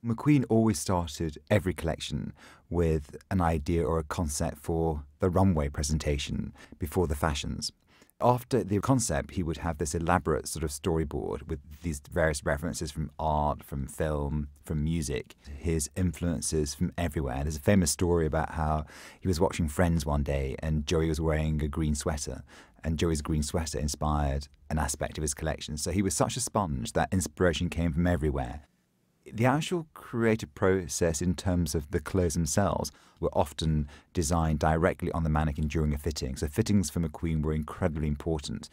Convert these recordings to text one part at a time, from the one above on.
McQueen always started every collection with an idea or a concept for the runway presentation before the fashions. After the concept, he would have this elaborate sort of storyboard with these various references from art, from film, from music, his influences from everywhere. There's a famous story about how he was watching Friends one day and Joey was wearing a green sweater, and Joey's green sweater inspired an aspect of his collection. So he was such a sponge that inspiration came from everywhere. The actual creative process in terms of the clothes themselves were often designed directly on the mannequin during a fitting. So fittings for McQueen were incredibly important.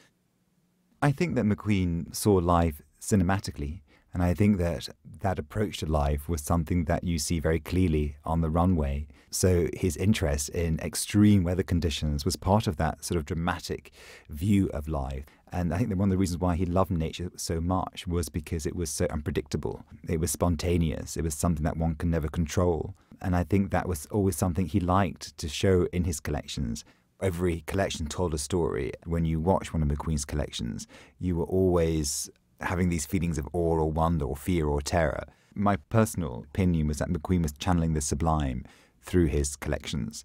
I think that McQueen saw life cinematically, and I think that that approach to life was something that you see very clearly on the runway. So his interest in extreme weather conditions was part of that sort of dramatic view of life. And I think that one of the reasons why he loved nature so much was because it was so unpredictable. It was spontaneous. It was something that one can never control. And I think that was always something he liked to show in his collections. Every collection told a story. When you watch one of McQueen's collections, you were always having these feelings of awe or wonder or fear or terror. My personal opinion was that McQueen was channeling the sublime through his collections.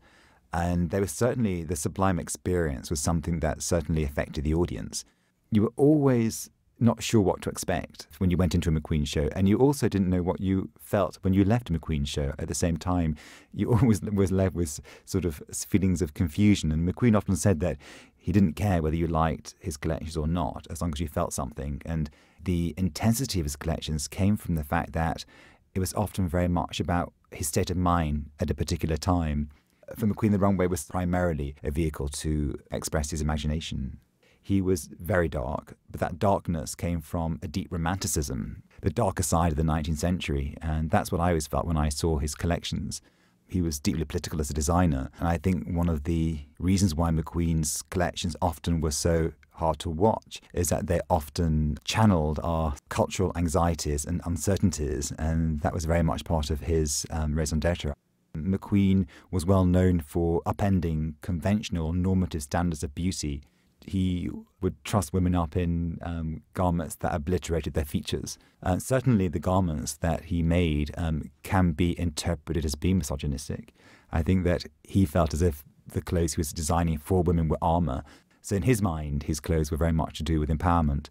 And there was certainly, the sublime experience was something that certainly affected the audience. You were always not sure what to expect when you went into a McQueen show, and you also didn't know what you felt when you left a McQueen show. At the same time, you always was left with sort of feelings of confusion, and McQueen often said that he didn't care whether you liked his collections or not, as long as you felt something. And the intensity of his collections came from the fact that it was often very much about his state of mind at a particular time. For McQueen, the runway was primarily a vehicle to express his imagination. He was very dark, but that darkness came from a deep romanticism, the darker side of the 19th century, and that's what I always felt when I saw his collections. He was deeply political as a designer, and I think one of the reasons why McQueen's collections often were so hard to watch is that they often channeled our cultural anxieties and uncertainties, and that was very much part of his raison d'etre. McQueen was well known for upending conventional normative standards of beauty. He would truss women up in garments that obliterated their features. Certainly the garments that he made can be interpreted as being misogynistic. I think that he felt as if the clothes he was designing for women were armor. So in his mind, his clothes were very much to do with empowerment.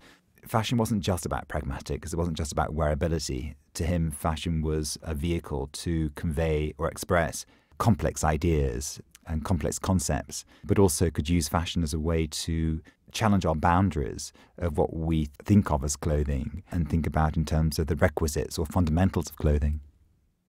Fashion wasn't just about pragmatics, it wasn't just about wearability. To him, fashion was a vehicle to convey or express complex ideas and complex concepts, but also could use fashion as a way to challenge our boundaries of what we think of as clothing and think about in terms of the requisites or fundamentals of clothing.